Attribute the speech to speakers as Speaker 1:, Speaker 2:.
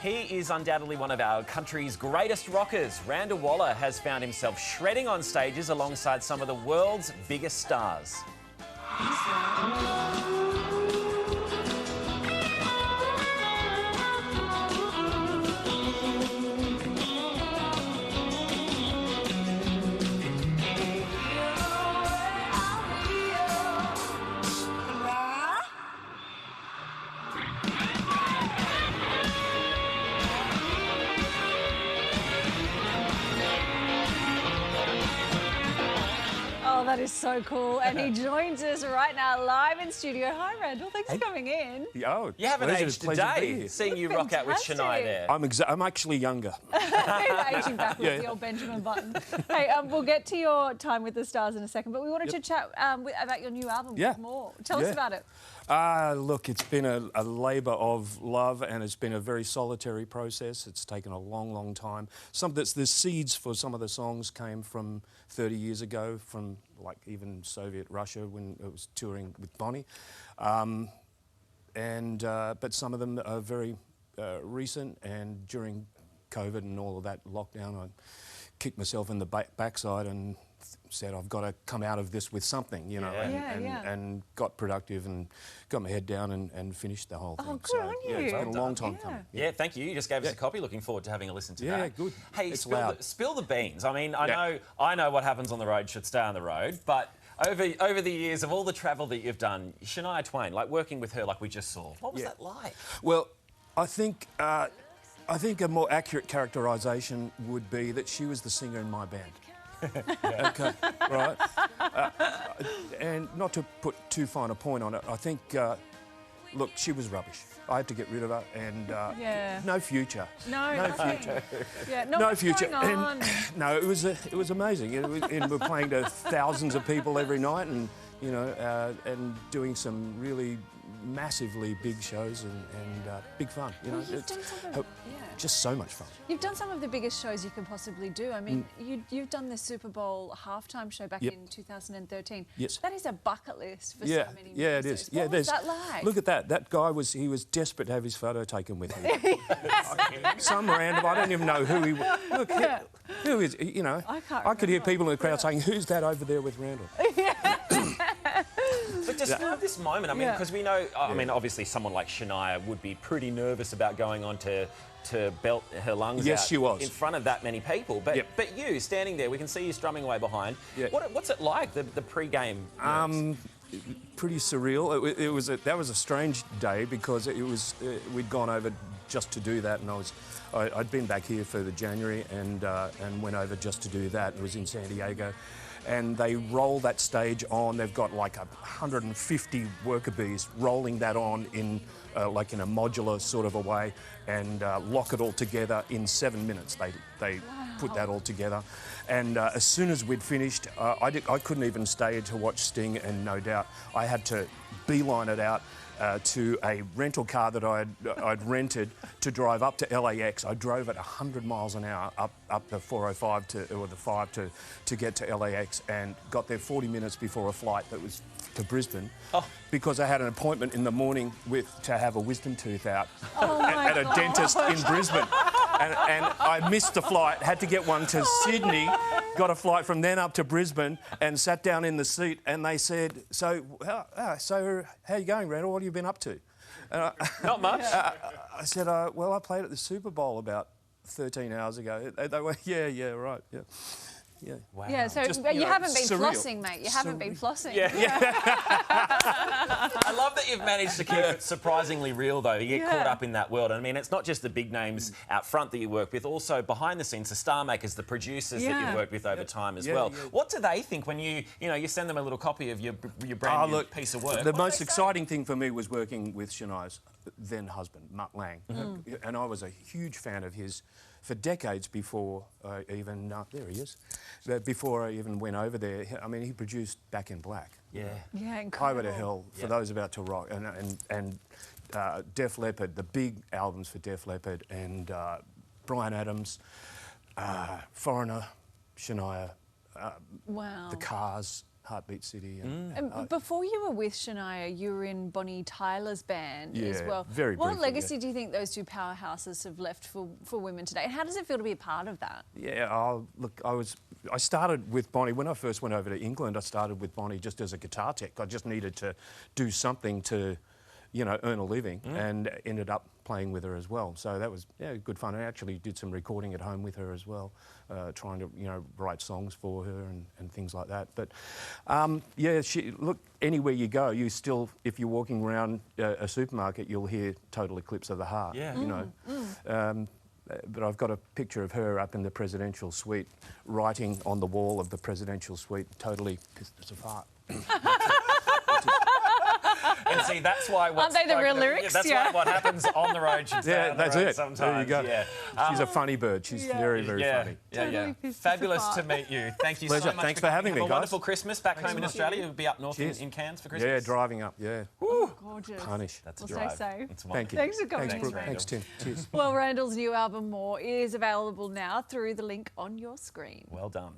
Speaker 1: He is undoubtedly one of our country's greatest rockers. Randall has found himself shredding on stages alongside some of the world's biggest stars.
Speaker 2: Oh, that is so cool. And he joins us right now live in studio. Hi, Randall. Thanks for coming in.
Speaker 3: Oh,
Speaker 1: you haven't aged a day seeing you rock out with Shania there.
Speaker 3: I'm actually younger.
Speaker 2: Aging back with the old Benjamin Button. Hey, we'll get to your time with the stars in a second, but we wanted to chat about your new album more. Tell us about it.
Speaker 3: Look, it's been a labour of love and it's been a very solitary process. It's taken a long, long time. The seeds for some of the songs came from 30 years ago, from like even Soviet Russia when it was touring with Bonnie. But some of them are very recent, and during COVID and all of that lockdown, I kicked myself in the backside and said I've got to come out of this with something, you know, and got productive and got my head down and finished the whole thing.
Speaker 2: Oh, good on you.
Speaker 3: Yeah, it's been a long time coming.
Speaker 1: Yeah, thank you. You just gave us a copy. Looking forward to having a listen to that.
Speaker 3: Yeah, good.
Speaker 1: Hey,
Speaker 3: it's
Speaker 1: spill the beans. I mean, I know what happens on the road should stay on the road, but over the years of all the travel that you've done, Shania Twain, like working with her like we just saw, what was that like?
Speaker 3: Well, I think a more accurate characterisation would be that she was the singer in my band. Okay, right. And not to put too fine a point on it, I think, look, she was rubbish. I had to get rid of her, and no future.
Speaker 2: No future.
Speaker 3: No future.
Speaker 2: Going on?
Speaker 3: No, it was amazing. And we're playing to thousands of people every night, and you know, and doing some really massively big shows and big fun. You know, just so much fun.
Speaker 2: You've done some of the biggest shows you can possibly do. I mean, you've done the Superbowl halftime show back in 2013.
Speaker 3: Yes.
Speaker 2: That is a bucket list for so many musicians.
Speaker 3: Yeah, it is.
Speaker 2: What was that like?
Speaker 3: Look at that. That guy he was desperate to have his photo taken with him. Some random, I don't even know who he was. Look, who is, you know, I could hear people in the crowd saying, who's that over there with Randall?
Speaker 1: But describe this moment. I mean, because we know, I mean, obviously someone like Shania would be pretty nervous about going on to belt her lungs out
Speaker 3: she was.
Speaker 1: in front of that many people. But you, standing there, we can see you strumming away behind. What's it like, the pre-game?
Speaker 3: Pretty surreal. That was a strange day because we'd gone over just to do that, and I'd been back here for the January and went over just to do that. It was in San Diego. And they roll that stage on. They've got like 150 worker bees rolling that on in like in a modular sort of a way, and lock it all together in 7 minutes. They put that all together, and as soon as we'd finished, I couldn't even stay to watch Sting, and no doubt I had to beeline it out to a rental car that I'd rented to drive up to LAX. I drove at 100 miles an hour up the 405 or the 5 to get to LAX, and got there 40 minutes before a flight that was to Brisbane because I had an appointment in the morning to have a wisdom tooth out at a dentist in Brisbane. And I missed the flight, had to get one to Sydney, got a flight from then up to Brisbane, and sat down in the seat, and they said, so how you going, Randall? What have you been up to?
Speaker 1: Not much.
Speaker 3: I said, well, I played at the Superbowl about 13 hours ago. They went, yeah, right, yeah. Yeah.
Speaker 2: Wow. Yeah, so you haven't been flossing, mate. You haven't been flossing.
Speaker 1: Yeah. I love that you've managed to keep it surprisingly real, though. You get caught up in that world. And I mean, it's not just the big names out front that you work with, also behind the scenes, the star makers, the producers that you've worked with over time as well. What do they think when you send them a little copy of your brand new piece of work?
Speaker 3: The most exciting thing for me was working with Shania's then husband, Mutt Lang. And I was a huge fan of his for decades before I even, there he is, before I even went over there. I mean, he produced Back in Black.
Speaker 2: Yeah, incredible.
Speaker 3: Highway to Hell, for those about to rock, and Def Leppard, the big albums for Def Leppard, and Bryan Adams, Foreigner, Shania, The Cars, Heartbeat City.
Speaker 2: And before you were with Shania, you were in Bonnie Tyler's band as well.
Speaker 3: Very
Speaker 2: What
Speaker 3: briefly,
Speaker 2: legacy do you think those two powerhouses have left for women today? And how does it feel to be a part of that?
Speaker 3: Yeah, look, I started with Bonnie. When I first went over to England, I started with Bonnie just as a guitar tech. I just needed to do something to, earn a living, and ended up playing with her as well. So that was good fun. I actually did some recording at home with her as well, trying to write songs for her and things like that. But look, anywhere you go, you still, if you're walking around a supermarket, you'll hear Total Eclipse of the Heart.
Speaker 1: Yeah.
Speaker 3: But I've got a picture of her up in the presidential suite, writing on the wall of the presidential suite, "Totally pissed of heart."
Speaker 1: And see, that's why...
Speaker 2: Aren't they the real lyrics?
Speaker 1: That's why what happens on the road should stay on the
Speaker 3: that's
Speaker 1: road
Speaker 3: it.
Speaker 1: sometimes.
Speaker 3: There you go.
Speaker 1: Yeah.
Speaker 3: She's a funny bird. She's very, very funny.
Speaker 1: Yeah. Fabulous to meet you. Thank you
Speaker 3: Pleasure.
Speaker 1: so much.
Speaker 3: Thanks for having me,
Speaker 1: Have a
Speaker 3: guys.
Speaker 1: wonderful Christmas back home in Australia. You'll be up north in Cairns for Christmas.
Speaker 3: Yeah, driving up,
Speaker 2: Oh, gorgeous.
Speaker 3: Punish.
Speaker 1: That's a
Speaker 2: Well,
Speaker 1: drive.
Speaker 2: stay safe.
Speaker 1: It's
Speaker 3: Thank you.
Speaker 2: Thanks for coming in,
Speaker 3: Brooke.
Speaker 2: Randall.
Speaker 3: Thanks, Tim. Cheers.
Speaker 2: Well, Randall's new album, More, is available now through the link on your screen.
Speaker 1: Well done.